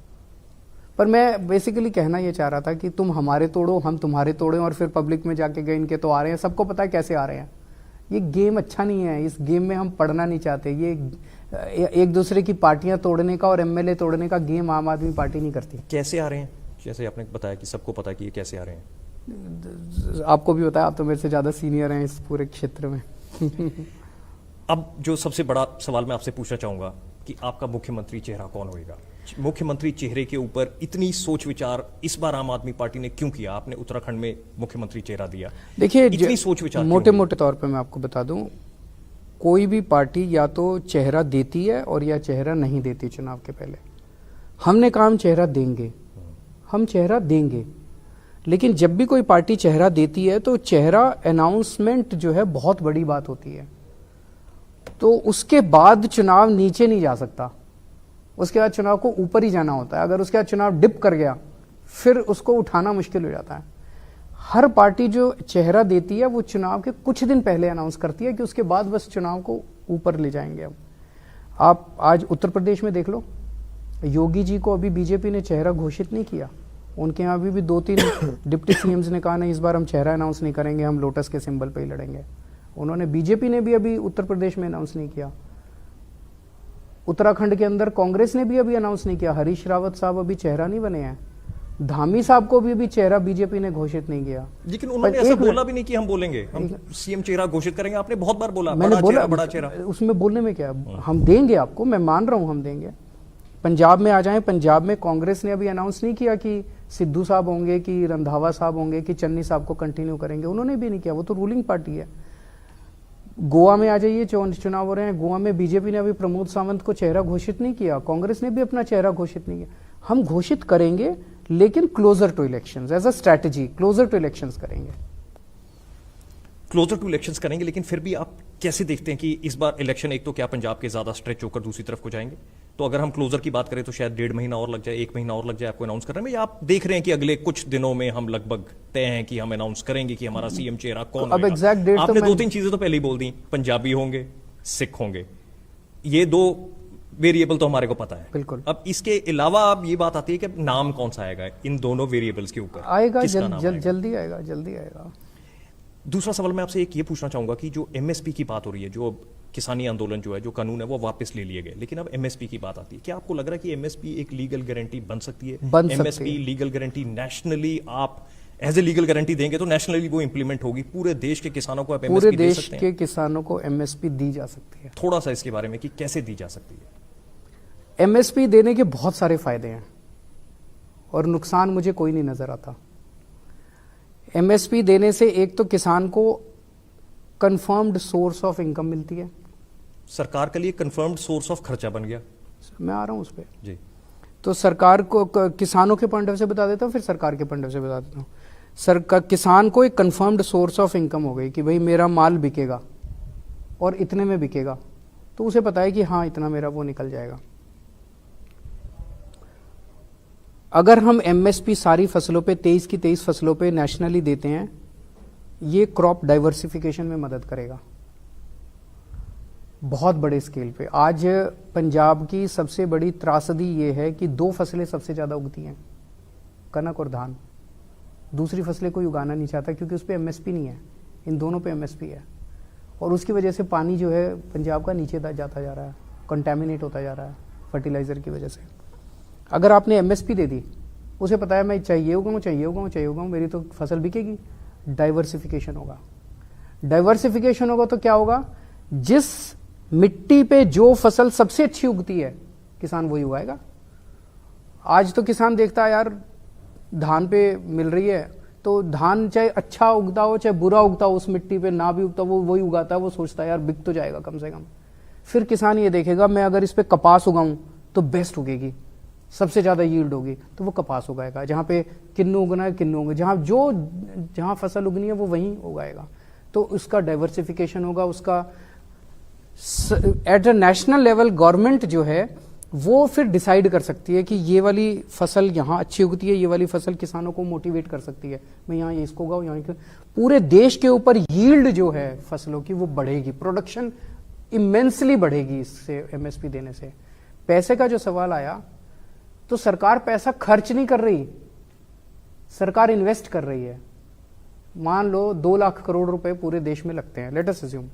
पर मैं बेसिकली कहना ये चाह रहा था कि तुम हमारे तोड़ो, हम तुम्हारे तोड़े, और फिर पब्लिक में जाके गए इनके तो आ रहे हैं, सबको पता है कैसे आ रहे हैं। ये गेम अच्छा नहीं है, इस गेम में हम पढ़ना नहीं चाहते। ये एक दूसरे की पार्टियां तोड़ने का और एमएलए तोड़ने का गेम आम आदमी पार्टी नहीं करती। कैसे आ रहे हैं? जैसे आपने बताया कि सबको पता है कि ये कैसे आ रहे हैं। आपको भी बताया, आप तो मेरे से ज्यादा सीनियर हैं इस पूरे क्षेत्र में। अब जो सबसे बड़ा सवाल मैं आपसे पूछना चाहूंगा कि आपका मुख्यमंत्री चेहरा कौन होगा? मुख्यमंत्री चेहरे के ऊपर इतनी सोच विचार इस बार आम आदमी पार्टी ने क्यों किया? आपने उत्तराखंड में मुख्यमंत्री चेहरा दिया, देखिए इतनी सोच विचार मोटे तौर पे मैं आपको बता दूं, कोई भी पार्टी या तो चेहरा देती है और या चेहरा नहीं देती चुनाव के पहले। हमने कहा हम चेहरा देंगे, हम चेहरा देंगे, लेकिन जब भी कोई पार्टी चेहरा देती है तो चेहरा अनाउंसमेंट जो है बहुत बड़ी बात होती है, तो उसके बाद चुनाव नीचे नहीं जा सकता, उसके बाद चुनाव को ऊपर ही जाना होता है। अगर उसके बाद चुनाव डिप कर गया फिर उसको उठाना मुश्किल हो जाता है। हर पार्टी जो चेहरा देती है वो चुनाव के कुछ दिन पहले अनाउंस करती है कि उसके बाद बस चुनाव को ऊपर ले जाएंगे हम। आप आज उत्तर प्रदेश में देख लो, योगी जी को अभी बीजेपी ने चेहरा घोषित नहीं किया, उनके यहाँ अभी भी 2-3 डिप्टी सीएम्स ने कहा नहीं इस बार हम चेहरा अनाउंस नहीं करेंगे, हम लोटस के सिंबल पे ही लड़ेंगे। उन्होंने, बीजेपी ने भी अभी उत्तर प्रदेश में अनाउंस नहीं किया, उत्तराखंड के अंदर कांग्रेस ने भी अभी अनाउंस नहीं किया, हरीश रावत साहब अभी चेहरा नहीं बने हैं, धामी साहब को भी अभी चेहरा बीजेपी ने घोषित नहीं किया। लेकिन उन्होंने ऐसा बोला भी नहीं कि हम बोलेंगे, हम सीएम चेहरा घोषित करेंगे। आपने बहुत बार बोला मैंने बोला बड़ा चेहरा, उसमें बोलने में क्या, हम देंगे आपको, मैं मान रहा हूं हम देंगे। पंजाब में आ जाएं, पंजाब में कांग्रेस ने अभी अनाउंस नहीं किया कि सिद्धू साहब होंगे, कि रंधावा साहब होंगे, कि चन्नी साहब को कंटिन्यू करेंगे, उन्होंने भी नहीं किया, वो तो रूलिंग पार्टी है। गोवा में आ जाइए, चुनाव हो रहे हैं, गोवा में बीजेपी ने अभी प्रमोद सावंत को चेहरा घोषित नहीं किया, कांग्रेस ने भी अपना चेहरा घोषित नहीं किया। हम घोषित करेंगे लेकिन closer to elections, as a strategy closer to elections करेंगे, क्लोजर टू इलेक्शंस करेंगे। लेकिन फिर भी आप कैसे देखते हैं कि इस बार इलेक्शन, एक तो क्या पंजाब के ज्यादा स्ट्रेच होकर दूसरी तरफ को जाएंगे, तो अगर हम क्लोजर की बात करें तो शायद 1.5 महीना और लग जाए, 1 महीना और लग जाए आपको अनाउंस करने में, या आप देख रहे हैं कि अगले कुछ दिनों में हम लगभग तय हैं कि हम अनाउंस करेंगे कि हमारा सीएम चेहरा कौन अब एग्जैक्ट डेट आपने 2-3 चीजें तो पहले ही बोल दी, पंजाबी होंगे, सिख होंगे, ये 2 वेरिएबल तो हमारे को पता है। बिल्कुल। अब इसके अलावा अब ये बात आती है कि नाम कौन सा आएगा इन दोनों वेरिएबल्स के ऊपर, आएगा, जल्दी आएगा, जल्दी आएगा। दूसरा सवाल मैं आपसे एक ये पूछना चाहूंगा कि जो एमएसपी की बात हो रही है, जो किसानी आंदोलन जो है, जो कानून है वो वापस ले लिए गए, लेकिन अब एमएसपी की बात आती है, क्या आपको लग रहा है कि एमएसपी एक लीगल गारंटी बन सकती है? एमएसपी लीगल गारंटी नेशनली आप एज ए लीगल गारंटी देंगे तो नेशनली वो इंप्लीमेंट होगी, पूरे देश के किसानों को आप पूरे देश के किसानों को एमएसपी दी जा सकती है? थोड़ा सा इसके बारे में कि कैसे दी जा सकती है? एमएसपी देने के बहुत सारे फायदे हैं और नुकसान मुझे कोई नहीं नजर आता। एमएसपी देने से एक तो किसान को कंफर्म्ड सोर्स ऑफ इनकम मिलती है, सरकार के लिए कंफर्म्ड सोर्स ऑफ खर्चा बन गया। मैं आ रहा हूं उस पर जी। तो सरकार को, किसानों के पॉइंट ऑफ से बता देता हूं, फिर सरकार के पॉइंट ऑफ से बता देता हूं। किसान को एक कंफर्म्ड सोर्स ऑफ इनकम हो गई कि भाई मेरा माल बिकेगा और इतने में बिकेगा, तो उसे पता है कि हाँ इतना मेरा वो निकल जाएगा। अगर हम एमएसपी सारी फसलों पे 23 की 23 फसलों पे नेशनली देते हैं, ये क्रॉप डाइवर्सिफिकेशन में मदद करेगा बहुत बड़े स्केल पे। आज पंजाब की सबसे बड़ी त्रासदी ये है कि 2 फसलें सबसे ज्यादा उगती हैं, कनक और धान। दूसरी फसलें कोई उगाना नहीं चाहता क्योंकि उस पर एमएसपी नहीं है, इन दोनों पे एमएसपी है, और उसकी वजह से पानी जो है पंजाब का नीचे जाता जा रहा है, कंटेमिनेट होता जा रहा है फर्टिलाइजर की वजह से। अगर आपने एमएसपी दे दी, उसे पता है मैं चाहिए उगाऊं, मेरी तो फसल बिकेगी। डाइवर्सिफिकेशन होगा, डाइवर्सिफिकेशन होगा तो क्या होगा, जिस मिट्टी पे जो फसल सबसे अच्छी उगती है किसान वही उगाएगा। आज तो किसान देखता है यार धान पे मिल रही है, तो धान चाहे अच्छा उगता हो चाहे बुरा उगता हो, उस मिट्टी पे ना भी उगता वो वही उगाता है, वो सोचता है यार बिक तो जाएगा कम से कम। फिर किसान ये देखेगा मैं अगर इस पे कपास उगाऊं तो बेस्ट उगेगी, सबसे ज्यादा यील्ड होगी, तो वो कपास उगाएगा। जहां पे किन्नू उगना है किन्नू उगे, जहां फसल उगनी है वो वहीं उगाएगा। तो उसका डाइवर्सिफिकेशन होगा। उसका at a national level government जो है वो फिर डिसाइड कर सकती है कि ये वाली फसल यहाँ अच्छी उगती है, ये वाली फसल किसानों को मोटिवेट कर सकती है, मैं यहाँ इसको उगाऊं, यहाँ पूरे देश के ऊपर यील्ड जो है फसलों की वो बढ़ेगी, प्रोडक्शन इमेंसली बढ़ेगी इससे, एमएसपी देने से। पैसे का जो सवाल आया, तो सरकार पैसा खर्च नहीं कर रही, सरकार इन्वेस्ट कर रही है। मान लो 2 लाख करोड़ रुपए पूरे देश में लगते हैं, लेट अस अज्यूम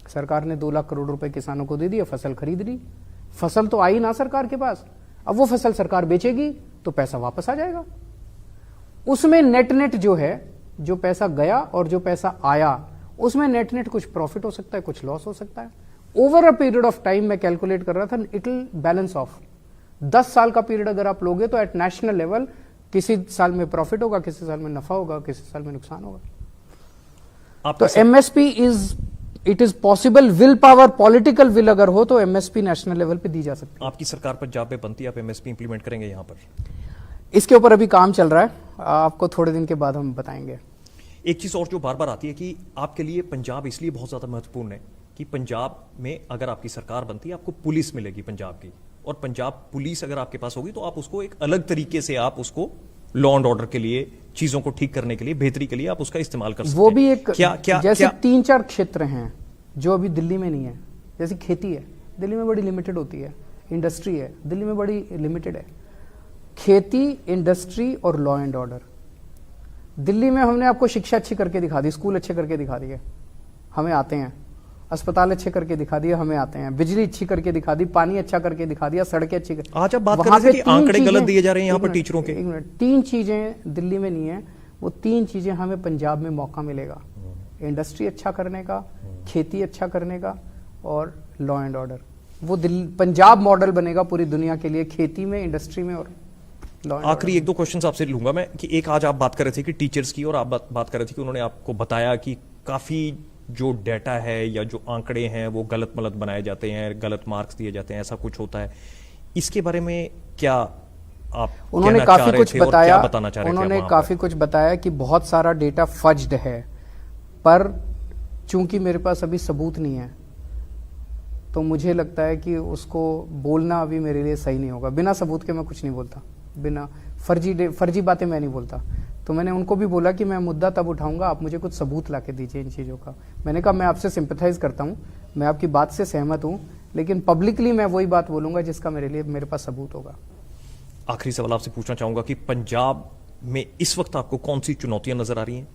सरकार ने 2 लाख करोड़ रुपए किसानों को दे दिया, फसल खरीद ली, फसल तो आई ना सरकार के पास, अब वो फसल सरकार बेचेगी तो पैसा वापस आ जाएगा। उसमें नेट नेट जो है, जो पैसा गया और जो पैसा आया, उसमें नेट नेट कुछ प्रॉफिट हो सकता है, कुछ लॉस हो सकता है। Over a period of time मैं कैलकुलेट कर रहा था, इट विल बैलेंस ऑफ। 10 साल का पीरियड अगर आप लोगे तो एट नेशनल लेवल किसी साल में प्रॉफिट होगा, किसी साल में नफा होगा, किसी साल में नुकसान होगा। तो MSP it is possible, will power, political will अगर हो तो एमएसपी नेशनल लेवल पे दी जा सकती है। आपकी सरकार पंजाब में बनती है, आप एमएसपी इंप्लीमेंट करेंगे यहां पर? इसके ऊपर अभी काम चल रहा है, आपको थोड़े दिन के बाद हम बताएंगे। एक चीज और जो बार बार आती है कि आपके लिए पंजाब इसलिए बहुत ज्यादा महत्वपूर्ण है कि पंजाब में अगर आपकी सरकार बनती है आपको पुलिस मिलेगी पंजाब की, और पंजाब पुलिस अगर आपके पास होगी तो आप उसको एक अलग तरीके से, आप उसको लॉ एंड ऑर्डर के लिए, चीजों को ठीक करने के लिए, बेहतरी के लिए आप उसका इस्तेमाल कर सकते हैं। वो भी एक जैसे 3-4 क्षेत्र हैं जो अभी दिल्ली में नहीं है। जैसे खेती है, दिल्ली में बड़ी लिमिटेड होती है, इंडस्ट्री है, दिल्ली में बड़ी लिमिटेड है। खेती, इंडस्ट्री और लॉ एंड ऑर्डर, दिल्ली में हमने आपको शिक्षा अच्छी करके दिखा दी, स्कूल अच्छे करके दिखा दिए, हमें आते हैं। अस्पताल अच्छे करके दिखा दिए, हमें आते हैं। बिजली अच्छी करके दिखा दी, पानी अच्छा करके दिखा दिया, सड़कें अच्छी आज आप बात कर रहे थे कि आंकड़े गलत दिए जा रहे हैं यहाँ पर टीचरों के। 3 चीजें दिल्ली में नहीं है, वो 3 चीजें हमें पंजाब में मौका मिलेगा। इंडस्ट्री अच्छा करने का, खेती अच्छा करने का और लॉ एंड ऑर्डर। वो पंजाब मॉडल बनेगा पूरी दुनिया के लिए, खेती में, इंडस्ट्री में और लॉ एंड। आखिरी 1-2 क्वेश्चन आपसे लूंगा मैं कि एक आज आप बात कर रहे थे कि टीचर्स की, और आप बात कर रहे थे कि उन्होंने आपको बताया कि काफी जो डेटा है या जो आंकड़े हैं वो गलत मलत बनाए जाते हैं, गलत मार्क्स दिए जाते हैं, ऐसा कुछ होता है। इसके बारे में क्या आप उन्होंने काफी कुछ बताया, बताना चाह रहे थे? उन्होंने काफी कुछ बताया कि बहुत सारा डेटा फज्ड है, पर चूंकि मेरे पास अभी सबूत नहीं है तो मुझे लगता है कि उसको बोलना अभी मेरे लिए सही नहीं होगा। बिना सबूत के मैं कुछ नहीं बोलता, बिना फर्जी बातें मैं नहीं बोलता। तो मैंने उनको भी बोला कि मैं मुद्दा तब उठाऊंगा आप मुझे कुछ सबूत ला के दीजिए इन चीज़ों का। मैंने कहा मैं आपसे सिंपैथाइज करता हूँ, मैं आपकी बात से सहमत हूँ, लेकिन पब्लिकली मैं वही बात बोलूंगा जिसका मेरे पास सबूत होगा। आखिरी सवाल आपसे पूछना चाहूंगा कि पंजाब में इस वक्त आपको कौन सी चुनौतियां नजर आ रही हैं?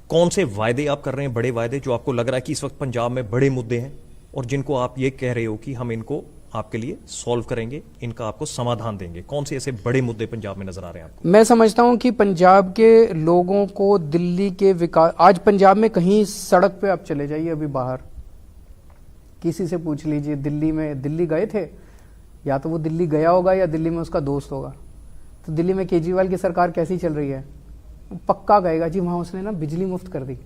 कौन से वायदे आप कर रहे हैं, बड़े वायदे जो आपको लग रहा है कि इस वक्त पंजाब में बड़े मुद्दे हैं और जिनको आप ये कह रहे हो कि हम इनको आपके लिए सॉल्व करेंगे, इनका आपको समाधान देंगे? कौन से ऐसे बड़े मुद्दे पंजाब में नजर आ रहे हैं आपको? मैं समझता हूं कि पंजाब के लोगों को दिल्ली के विकास, आज पंजाब में कहीं सड़क पे आप चले जाइए, अभी बाहर किसी से पूछ लीजिए दिल्ली गए थे, या तो वो दिल्ली गया होगा या दिल्ली में उसका दोस्त होगा। तो दिल्ली में केजरीवाल की सरकार कैसी चल रही है, पक्का कहेगा जी वहां उसने ना बिजली मुफ्त कर दी,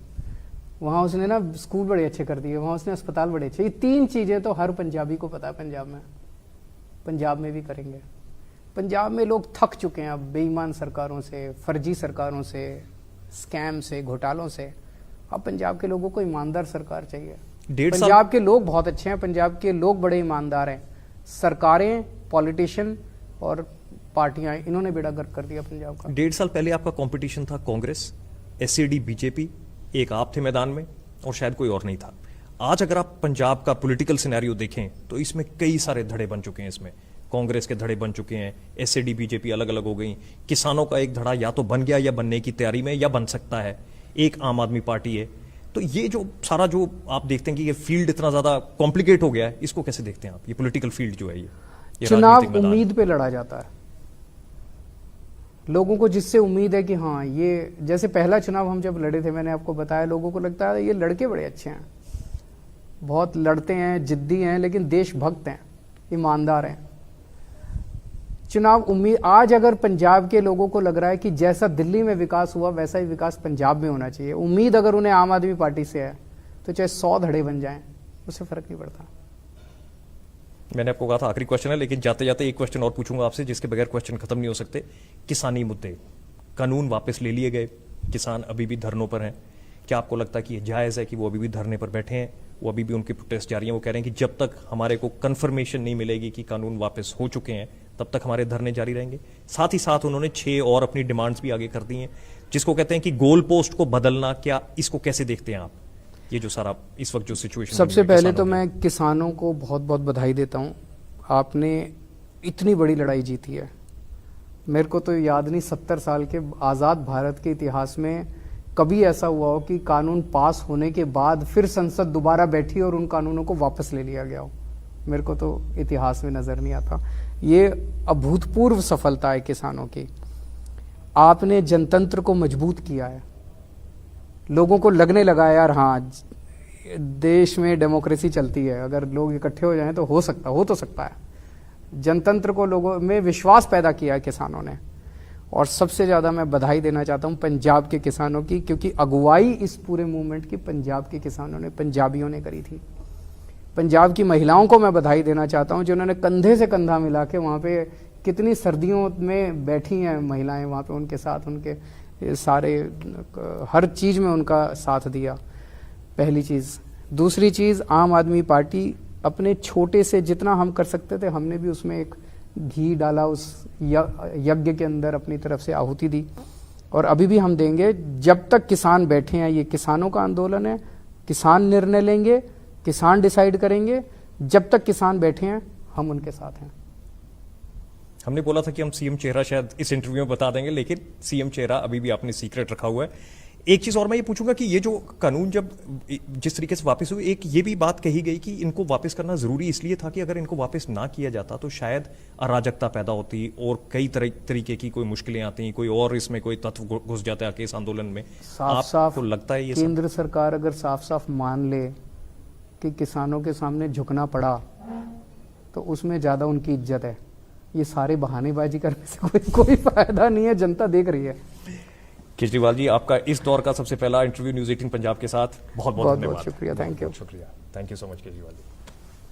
वहां उसने ना स्कूल बड़े अच्छे कर दिए, वहां उसने अस्पताल बड़े अच्छे। ये 3 चीजें तो हर पंजाबी को पता है पंजाब में भी करेंगे। पंजाब में लोग थक चुके हैं अब बेईमान सरकारों से, फर्जी सरकारों से, स्कैम से, घोटालों से। अब पंजाब के लोगों को ईमानदार सरकार चाहिए। पंजाब के लोग बहुत अच्छे हैं, पंजाब के लोग बड़े ईमानदार हैं। सरकारें, पॉलिटिशियन और पार्टियां, इन्होंने बेड़ा गर्क कर दिया पंजाब का। 1.5 साल पहले आपका कंपटीशन था कांग्रेस, एससीडी, बीजेपी, एक आप थे मैदान में और शायद कोई और नहीं था। आज अगर आप पंजाब का पॉलिटिकल सिनेरियो देखें तो इसमें कई सारे धड़े बन चुके हैं। इसमें कांग्रेस के धड़े बन चुके हैं, एससीडी, बीजेपी अलग अलग हो गई, किसानों का एक धड़ा या तो बन गया या बनने की तैयारी में या बन सकता है, एक आम आदमी पार्टी है। तो ये जो सारा जो आप देखते हैं कि ये फील्ड इतना ज्यादा कॉम्प्लिकेट हो गया है, इसको कैसे देखते हैं आप? ये पॉलिटिकल फील्ड जो है, ये चुनाव उम्मीद पे लड़ा जाता है। लोगों को जिससे उम्मीद है कि हाँ ये, जैसे पहला चुनाव हम जब लड़े थे, मैंने आपको बताया, लोगों को लगता है ये लड़के बड़े अच्छे हैं, बहुत लड़ते हैं, जिद्दी हैं, लेकिन देशभक्त हैं, ईमानदार हैं। चुनाव उम्मीद, आज अगर पंजाब के लोगों को लग रहा है कि जैसा दिल्ली में विकास हुआ वैसा ही विकास पंजाब में होना चाहिए, उम्मीद अगर उन्हें आम आदमी पार्टी से है, तो चाहे 100 धड़े बन जाएं, उससे फर्क नहीं पड़ता। मैंने आपको कहा था आखिरी क्वेश्चन है, लेकिन जाते जाते एक क्वेश्चन और पूछूंगा आपसे जिसके बगैर क्वेश्चन खत्म नहीं हो सकते। किसानी मुद्दे, कानून वापस ले लिए गए, किसान अभी भी धरनों पर हैं। क्या आपको लगता है कि ये जायज़ है कि वो अभी भी धरने पर बैठे हैं? वो अभी भी उनकी प्रोटेस्ट जारी है, वो कह रहे हैं कि जब तक हमारे को कंफर्मेशन नहीं मिलेगी कि कानून वापस हो चुके हैं तब तक हमारे धरने जारी रहेंगे। साथ ही साथ उन्होंने 6 और अपनी डिमांड्स भी आगे कर दी हैं, जिसको कहते हैं कि गोल पोस्ट को बदलना। क्या इसको कैसे देखते हैं आप, ये जो सारा इस वक्त जो सिचुएशन? सबसे पहले तो मैं किसानों को बहुत बहुत बधाई देता हूं, आपने इतनी बड़ी लड़ाई जीती है। मेरे को तो याद नहीं 70 साल के आज़ाद भारत के इतिहास में कभी ऐसा हुआ हो कि कानून पास होने के बाद फिर संसद दोबारा बैठी और उन कानूनों को वापस ले लिया गया हो। मेरे को तो इतिहास में नज़र नहीं आता। ये अभूतपूर्व सफलता है किसानों की। आपने जनतंत्र को मजबूत किया है, लोगों को लगने लगा यार हाँ देश में डेमोक्रेसी चलती है, अगर लोग इकट्ठे हो जाएं तो हो तो सकता है। जनतंत्र को लोगों में विश्वास पैदा किया है किसानों ने। और सबसे ज़्यादा मैं बधाई देना चाहता हूं पंजाब के किसानों की, क्योंकि अगुवाई इस पूरे मूवमेंट की पंजाब के किसानों ने, पंजाबियों ने करी थी। पंजाब की महिलाओं को मैं बधाई देना चाहता हूं जिन्होंने कंधे से कंधा मिला के वहाँ पे, कितनी सर्दियों में बैठी हैं महिलाएं वहाँ पे, उनके साथ उनके सारे हर चीज़ में उनका साथ दिया, पहली चीज़। दूसरी चीज़, आम आदमी पार्टी अपने छोटे से जितना हम कर सकते थे हमने भी उसमें एक घी डाला, उस यज्ञ के अंदर अपनी तरफ से आहुति दी, और अभी भी हम देंगे जब तक किसान बैठे हैं। ये किसानों का आंदोलन है, किसान निर्णय लेंगे, किसान डिसाइड करेंगे। जब तक किसान बैठे हैं हम उनके साथ हैं। हमने बोला था कि हम सीएम चेहरा शायद इस इंटरव्यू में बता देंगे, लेकिन सीएम चेहरा अभी भी आपने सीक्रेट रखा हुआ है। एक चीज और मैं ये पूछूंगा कि ये जो कानून जब जिस तरीके से वापस हुई, एक ये भी बात कही गई कि इनको वापस करना जरूरी इसलिए था कि अगर इनको वापस ना किया जाता तो शायद अराजकता पैदा होती और कई तरीके की कोई मुश्किलें आती, कोई और इसमें कोई तत्व घुस जाता है इस आंदोलन में। साफ लगता है ये केंद्र सरकार अगर साफ साफ मान ले कि किसानों के सामने झुकना पड़ा तो उसमें ज्यादा उनकी इज्जत है। ये सारे बहानेबाजी करने से कोई फायदा नहीं है, जनता देख रही है। केजरीवाल जी, आपका इस दौर का सबसे पहला इंटरव्यू न्यूज़ 18 पंजाब के साथ बहुत बहुत धन्यवाद। शुक्रिया, थैंक यू। शुक्रिया, thank you so much Kejriwal ji.